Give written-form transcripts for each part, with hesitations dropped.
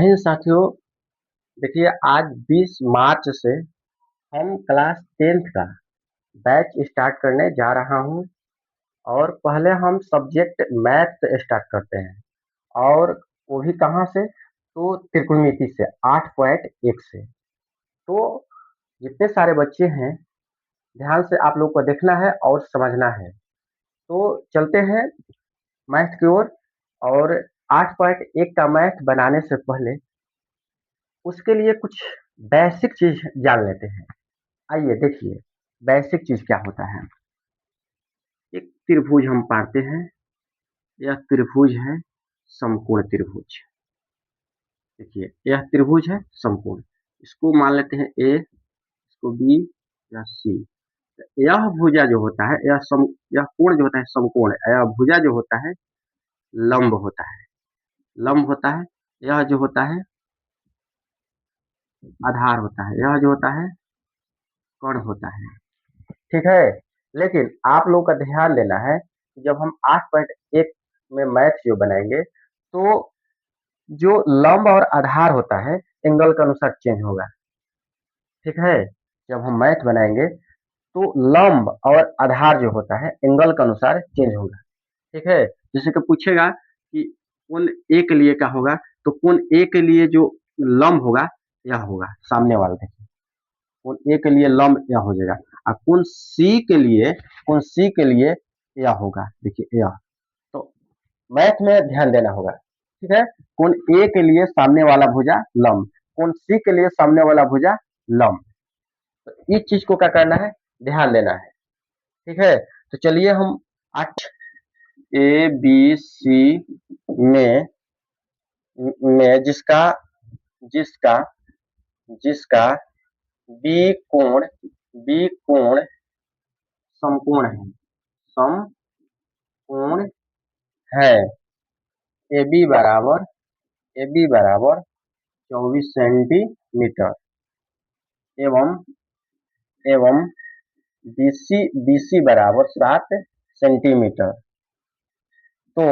हिंद साथियों। देखिए, आज 20 मार्च से हम क्लास 10th का बैच स्टार्ट करने जा रहा हूं। और पहले हम सब्जेक्ट मैथ स्टार्ट करते हैं। और वो भी कहाँ से? तो त्रिकोणमिति से 8.1 से। तो जितने सारे बच्चे हैं, ध्यान से आप लोग को देखना है और समझना है। तो चलते हैं मैथ की ओर। और 8.1 का मैथ बनाने से पहले उसके लिए कुछ बेसिक चीज जान लेते हैं। आइए देखिए, बेसिक चीज क्या होता है। एक त्रिभुज हम पाते हैं। यह त्रिभुज है, समकोण त्रिभुज। देखिए, यह त्रिभुज है समकोण। इसको मान लेते हैं ए, इसको बी या सी। यह भुजा जो होता है, यह कोण जो होता है समकोण है। यह भुजा जो होता है लंब होता है। लंब होता है। यह जो होता है आधार होता है। यह जो होता है कोण होता है। ठीक है। लेकिन आप लोग का ध्यान देना है कि जब हम 8.1 में मैथ जो बनाएंगे, तो जो लंब और आधार होता है एंगल के अनुसार चेंज होगा। ठीक है। जब हम मैथ बनाएंगे तो लंब और आधार जो होता है एंगल के अनुसार चेंज होगा। ठीक है। जैसे कि पूछेगा कि कोण ए के लिए क्या होगा, तो कोण ए के लिए जो लंब होगा यह होगा सामने वाला। देखिए, कोण ए के लिए लंब यह हो जाएगा। और कोण सी के लिए यह होगा। देखिए यह। तो मैथ में ध्यान देना होगा। ठीक है। कोण ए के लिए सामने वाला भुजा लंब, कोण सी के लिए सामने वाला भुजा लंब। तो इस चीज को क्या करना है, ध्यान देना है। ठीक है। तो चलिए हम 8 ए बी सी में जिसका जिसका जिसका बी कोण समकोण है, समकोण है। ए बी बराबर 24 सेंटीमीटर एवं एवं BC बराबर 7 सेंटीमीटर। तो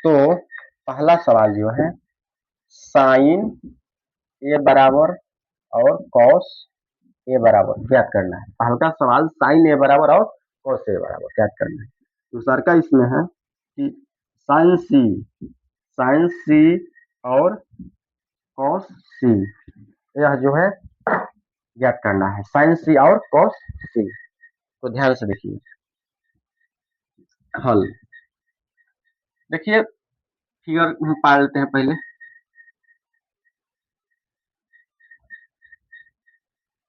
तो पहला सवाल जो है साइन ए बराबर और कॉस ए बराबर ज्ञात करना है। पहला सवाल साइन ए बराबर और कॉस ए बराबर ज्ञात करना है। दूसरा का इसमें है कि साइन सी और कॉस सी, यह जो है ज्ञात करना है। साइन सी और कॉस सी। तो ध्यान से देखिए हल। देखिए, फिगर हम पा लेते हैं पहले।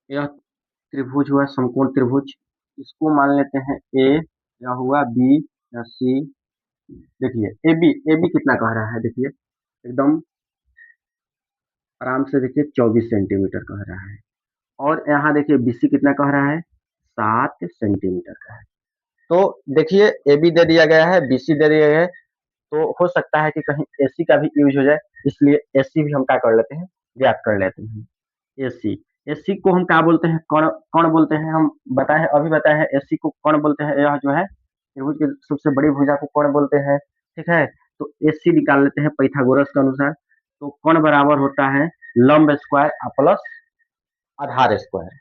यह त्रिभुज हुआ समकोण त्रिभुज। इसको मान लेते हैं ए, या हुआ बी या सी। देखिए ए बी कितना कह रहा है, देखिए एकदम आराम से देखिए 24 सेंटीमीटर कह रहा है। और यहाँ देखिए बीसी कितना कह रहा है, 7 सेंटीमीटर का है। तो देखिए ए बी दे दिया गया है, बीसी दे दिया गया है। तो हो सकता है कि कहीं एसी का भी यूज हो जाए, इसलिए एसी भी हम क्या कर लेते हैं, ज्ञात कर लेते हैं। एसी, एसी को हम क्या बोलते हैं, कण कण बोलते हैं। हम बताए अभी बताए हैं एसी को कण बोलते हैं। यह जो है त्रिभुज की सबसे बड़ी भुजा को कण बोलते हैं। ठीक है। तो एसी निकाल लेते हैं पाइथागोरस के अनुसार। तो कण बराबर होता है लंब स्क्वायर प्लस आधार स्क्वायर।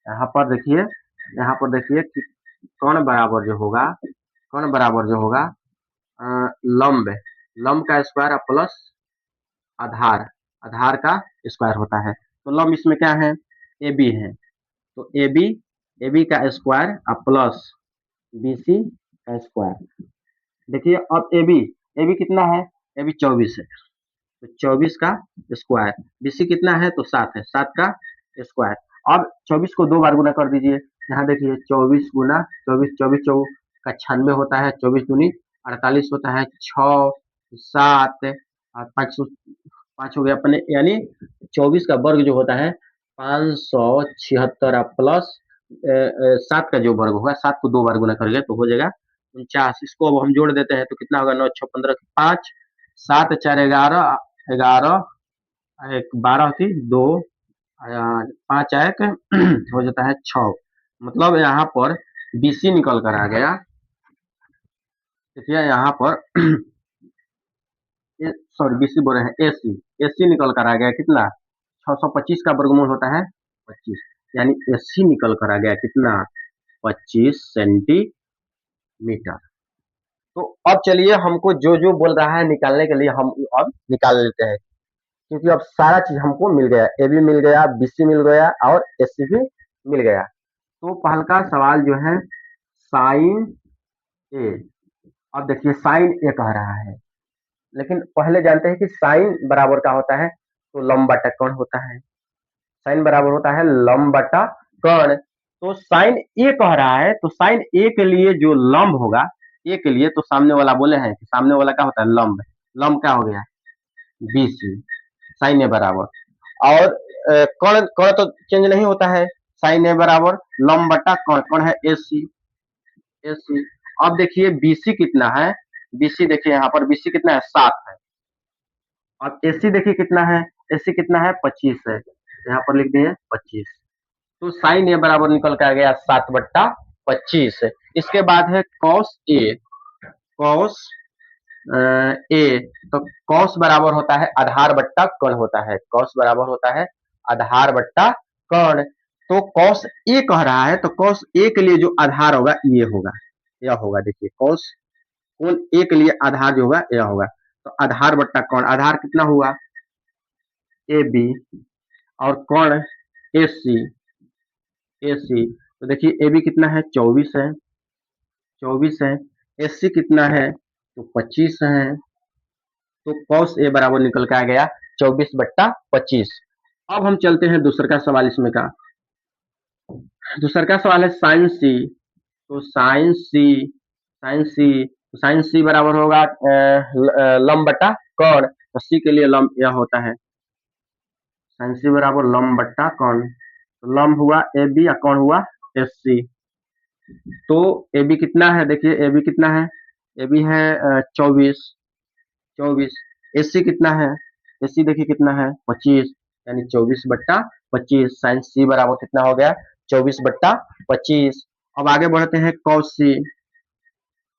यहाँ पर देखिए कि कण बराबर जो होगा लंब लंब का स्क्वायर प्लस आधार आधार का स्क्वायर होता है। तो लंब इसमें क्या है, ए बी है। तो ए बी का स्क्वायर प्लस बी सी का स्क्वायर। देखिए अब ए बी कितना है, ए बी 24 है। तो 24 का स्क्वायर, बी सी कितना है, तो 7 है, 7 का स्क्वायर। अब 24 को 2 बार गुना कर दीजिए। यहाँ देखिए 24 गुना 24, 24 चौ का 96 होता है, 24 दूनी 48 होता है, 6 7 और 5 हो गया अपने, यानी 24 का वर्ग जो होता है 576 प्लस 7 का जो वर्ग होगा, 7 को 2 बार गुना करेंगे तो हो जाएगा 49। इसको अब हम जोड़ देते हैं तो कितना होगा, 9 6 15 5 7 4 11 11 एक 12 थी 2 5 एक हो जाता है 6। मतलब यहाँ पर बीसी निकल कर आ गया। देखिए यहाँ पर सॉरी बीसी बोल रहे हैं, एसी। एसी निकल कर आ गया कितना, 625 का वर्गमूल होता है 25, यानी एसी निकल कर आ गया कितना, 25 सेंटीमीटर। तो अब चलिए हमको जो जो बोल रहा है निकालने के लिए हम अब निकाल लेते हैं, क्योंकि अब सारा चीज हमको मिल गया, ए बी मिल गया, बीसी मिल गया और एसी भी मिल गया। तो पहल का सवाल जो है साइन ए, अब देखिए साइन ए कह रहा है, लेकिन पहले जानते हैं कि साइन बराबर का होता है तो लंब बटा कोण होता है, साइन बराबर होता है लंब बटा कोण। तो साइन ए कह रहा है तो साइन ए के लिए जो लंब होगा, ए के लिए तो सामने वाला बोले हैं कि सामने वाला क्या होता है लंब, लंब क्या हो गया बीसी, साइन ए बराबर। और कोण, कोण तो चेंज नहीं होता है, साइन ए बराबर लंब बटा कोण, कोण है एसी, एसी। अब देखिए बीसी कितना है, बीसी देखिए यहाँ पर बीसी कितना है 7 है। अब एसी देखिए कितना है, एसी कितना है 25 है, यहाँ पर लिख दिए 25। तो साइन ए बराबर निकल के आ गया 7/25। इसके बाद है कॉस ए, कॉस ए, तो कॉस बराबर होता है आधार बट्टा कोण होता है, कॉस बराबर होता है आधार बट्टा कोण। तो कॉस ए कह रहा है तो कॉस ए के लिए जो आधार होगा ये होगा, यह होगा, देखिए कॉस कोण ए के लिए आधार जो होगा यह होगा। तो आधार बट्टा कोण, आधार कितना हुआ ए बी और कोण ए सी, ए सी। तो देखिए ए बी कितना है 24 है, 24 है, एस सी कितना है तो 25 है। तो कॉस ए बराबर निकल के आ गया 24/25। अब हम चलते हैं दूसरा का सवाल इसमें का, दूसरा का सवाल है साइन सी। तो साइन सी, साइन सी, साइन सी बराबर होगा लंब बटा कोण, तो सी के लिए लंब यह होता है, साइन सी बराबर लंब बट्टा कोण, तो लंब हुआ ए बी या कोण हुआ एस सी। तो ए बी कितना है, देखिए ए बी कितना है, ए बी है 24, 24। एस सी कितना है, एस सी देखिए कितना है 25, यानी 24/25। साइन सी बराबर कितना हो गया 24/25। अब आगे बढ़ते हैं कॉस सी,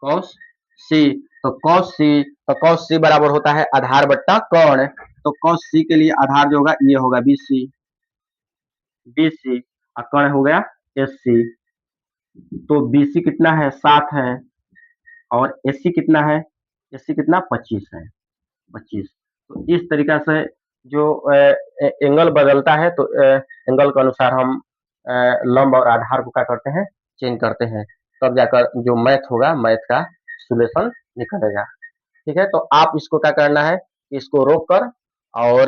कॉस सी। तो कॉस सी, तो कॉस सी बराबर होता है आधार बट्टा कोण। तो कॉस सी के लिए आधार जो होगा ये होगा बी सी, बी सी, और कोण हो गया एस सी। तो बी सी कितना है 7 है और एस सी कितना है, एस सी कितना 25 है, 25। तो इस तरीका से जो एंगल बदलता है तो एंगल के अनुसार हम लंब और आधार को क्या करते हैं चेंज करते हैं, तब जाकर जो मैथ होगा मैथ का सोल्यूशन निकलेगा। ठीक है, तो आप इसको क्या करना है, इसको रोक कर और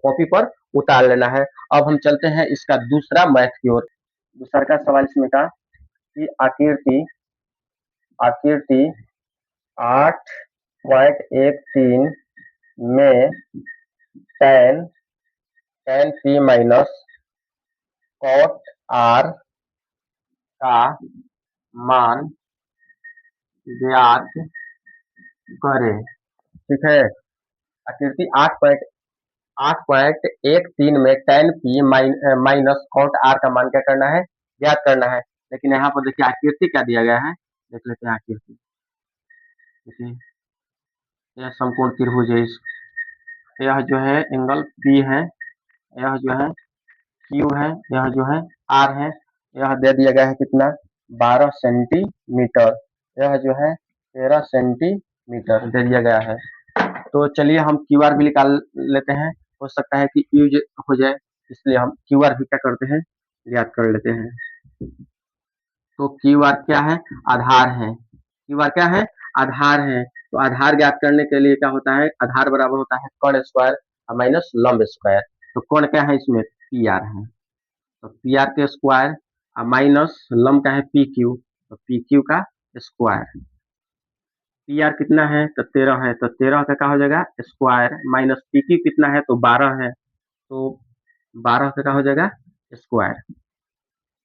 कॉपी पर उतार लेना है। अब हम चलते हैं इसका दूसरा मैथ की ओर। दूसरा का सवाल इसमें का कि आकृति, आकृति 8.13 में tan, tan p minus cot r का मान ज्ञात करें। ठीक है, आकृति 8.13 में tan p minus cot r का मान क्या करना है ज्ञात करना है। लेकिन यहाँ पर देखिए आकृति क्या दिया गया है, देख लेते हैं आकृति। देखिए यह समकोण त्रिभुज है, यह जो है एंगल P है, यह जो है Q है, यह जो है R है, यह दे दिया गया है कितना 12 सेंटीमीटर, यह जो है 13 सेंटीमीटर दे दिया गया है। तो चलिए हम क्यू आर भी निकाल लेते हैं, हो सकता है कि यूज हो जाए, इसलिए हम क्यू आर भी क्या करते हैं याद कर लेते हैं। तो क्यू आर क्या है, आधार है, क्यू आर क्या है आधार है। तो आधार ज्ञात करने के लिए क्या होता है, आधार बराबर होता है कोण स्क्वायर माइनस लंब स्क्वायर। तो कोण क्या है इसमें पी आर है, तो पी आर के स्क्वायर माइनस लंब का है पी क्यू, तो पी क्यू का स्क्वायर। पी आर कितना है तो 13 है, तो 13 का क्या हो जाएगा स्क्वायर, माइनस पी क्यू कितना है तो 12 है, तो 12 का क्या हो जाएगा स्क्वायर।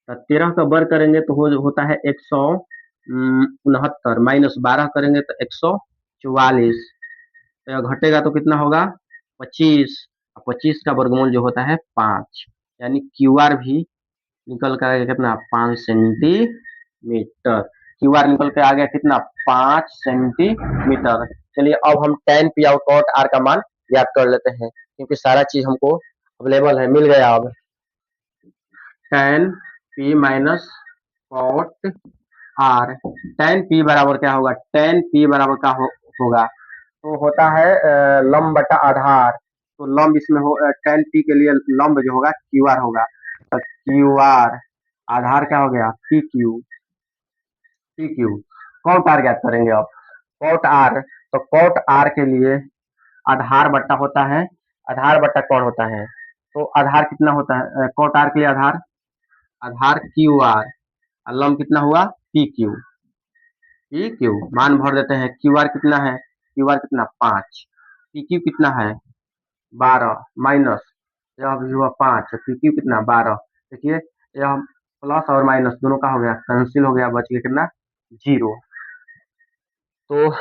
तो 13 का वर्ग करेंगे तो होता है 169, माइनस 12 करेंगे तो 144, तो यह घटेगा तो कितना होगा 25, 25 का वर्गमूल जो होता है 5, यानी क्यू आर भी निकल कर आ गया कितना 5 सेंटीमीटर। क्यू आर निकल के आ गया कितना 5 सेंटीमीटर। चलिए अब हम tan p और cot r का मान ज्ञात कर लेते हैं, क्योंकि सारा चीज हमको अवेलेबल है, मिल गया। अब tan p minus cot r, tan p बराबर क्या होगा, tan p बराबर क्या होगा, तो होता है लंब बटा आधार। तो लंब इसमें हो tan p के लिए लंब जो होगा QR होगा, तो QR, आधार क्या हो गया PQ। कॉट आर ज्ञात करेंगे अब, कॉट आर, तो कॉट आर के लिए आधार बट्टा होता है, आधार बट्टा कौन होता है, तो आधार कितना होता है कॉट आर के लिए, आधार आधार QR, लंब कितना हुआ PQ, मान भर देते हैं। QR कितना है, QR कितना 5, PQ कितना है 12, माइनस यह भी हुआ 5, PQ कितना 12। देखिए यह प्लस और माइनस दोनों का हो गया, कैंसिल हो गया, बच गया कितना 0। तो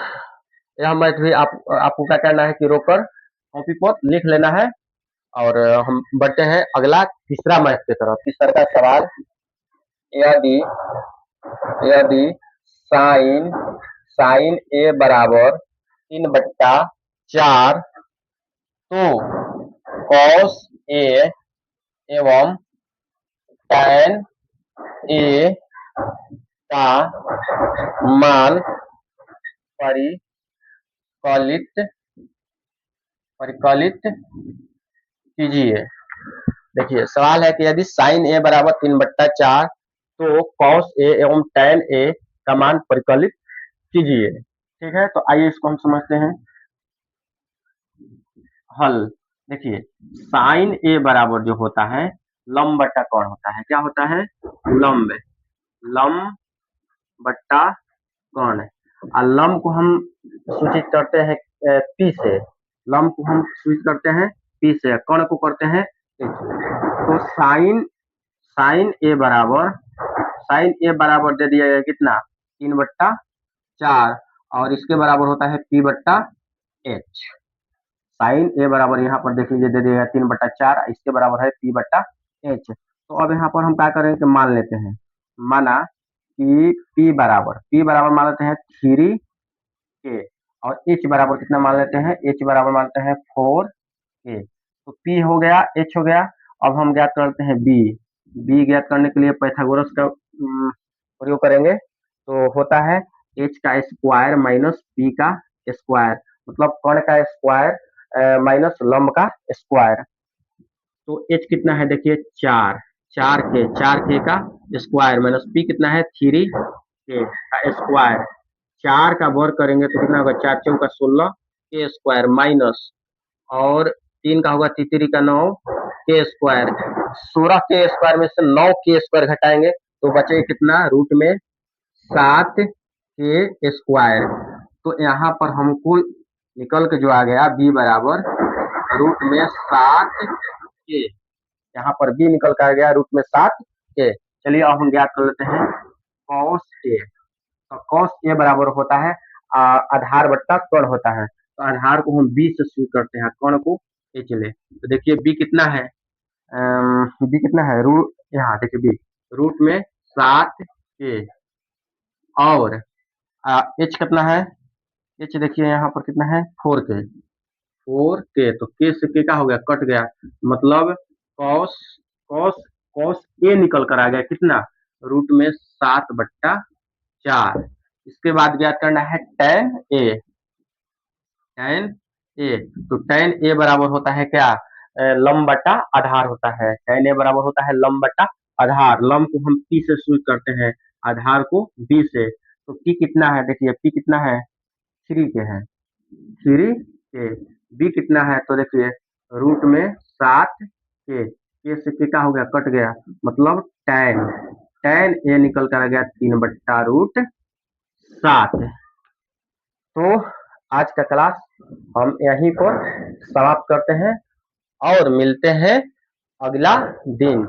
यह मैथ भी आपको क्या करना है कि रोककर कॉपी पर लिख लेना है। और हम बढ़ते हैं अगला तीसरा मैथ की तरफ। तीसरा का सवाल, यदि यदि साइन साइन ए बराबर 3/4, तो कॉस ए एवं tan ए का मान परिकलित परिकलित कीजिए। देखिए सवाल है कि यदि साइन ए बराबर 3/4, तो कॉस ए एवं tan ए का मान परिकलित कीजिए। ठीक है, तो आइए इसको हम समझते हैं। हल, देखिए साइन ए बराबर जो होता है लंब बट्टा कौन होता है, क्या होता है लंब, लंब बट्टा कौन है, और लंब को हम सूचित करते हैं पी से, लंब को हम सूचित करते हैं पी से, कर्ण को करते हैं एच। तो साइन ए बराबर दे दिया गया कितना 3/4, और इसके बराबर होता है P/H। साइन ए बराबर यहाँ पर देख लीजिए दे दिया गया 3/4, इसके बराबर है P/H। तो अब यहाँ पर हम क्या करेंगे कि मान लेते हैं, माना कि P बराबर मान लेते हैं 3K, और H बराबर कितना मान लेते हैं, H बराबर मान लेते हैं 4K। तो P हो गया, H हो गया। अब हम ज्ञात करते हैं B ज्ञात करने के लिए पाइथागोरस का प्रयोग करेंगे। तो होता है H का स्क्वायर माइनस P का स्क्वायर, मतलब कर्ण का स्क्वायर माइनस लंब का स्क्वायर। तो H कितना है, देखिए 4K का स्क्वायर माइनस P कितना है 3K का स्क्वायर, 4 का वर्ग करेंगे तो कितना होगा 4 चौका 16 के स्क्वायर, माइनस और 3 का होगा 3 का 9 के स्क्वायर, 16 के स्क्वायर में से 9 के स्क्वायर घटाएंगे तो बचेगा कितना, रूट में 7 के स्क्वायर। तो यहाँ पर हमको निकल के जो आ गया B बराबर रूट में 7K, यहाँ पर B निकल कर आ गया रूट में 7K। चलिए अब हम ज्ञात कर लेते हैं कॉस ए। तो कॉस ए बराबर होता है आधार बट्टा कर्ण होता है, तो आधार को हम B से शुरू करते हैं, कर्ण को ए चले। तो देखिए B कितना है, B कितना है, रूट यहाँ देखिए B रूट में 7K, और H कितना है, H देखिए यहाँ पर कितना है 4K। तो K से K का हो गया कट गया, मतलब कॉस कॉस कॉस ए निकल कर आ गया कितना, रूट में 7/4। इसके बाद ज्ञात करना है tan ए, तो tan ए बराबर होता है क्या, लंब बटा आधार होता है, tan ए बराबर होता है लंब बटा आधार। लंब को हम P से शुरू करते हैं, आधार को B से। तो P कितना है, देखिए P कितना है 3K है, 3K। B कितना है, तो देखिए रूट में 7K, K से K का हो गया कट गया, मतलब tan ए निकल कर आ गया 3/7। तो आज का क्लास हम यहीं पर समाप्त करते हैं और मिलते हैं अगला दिन।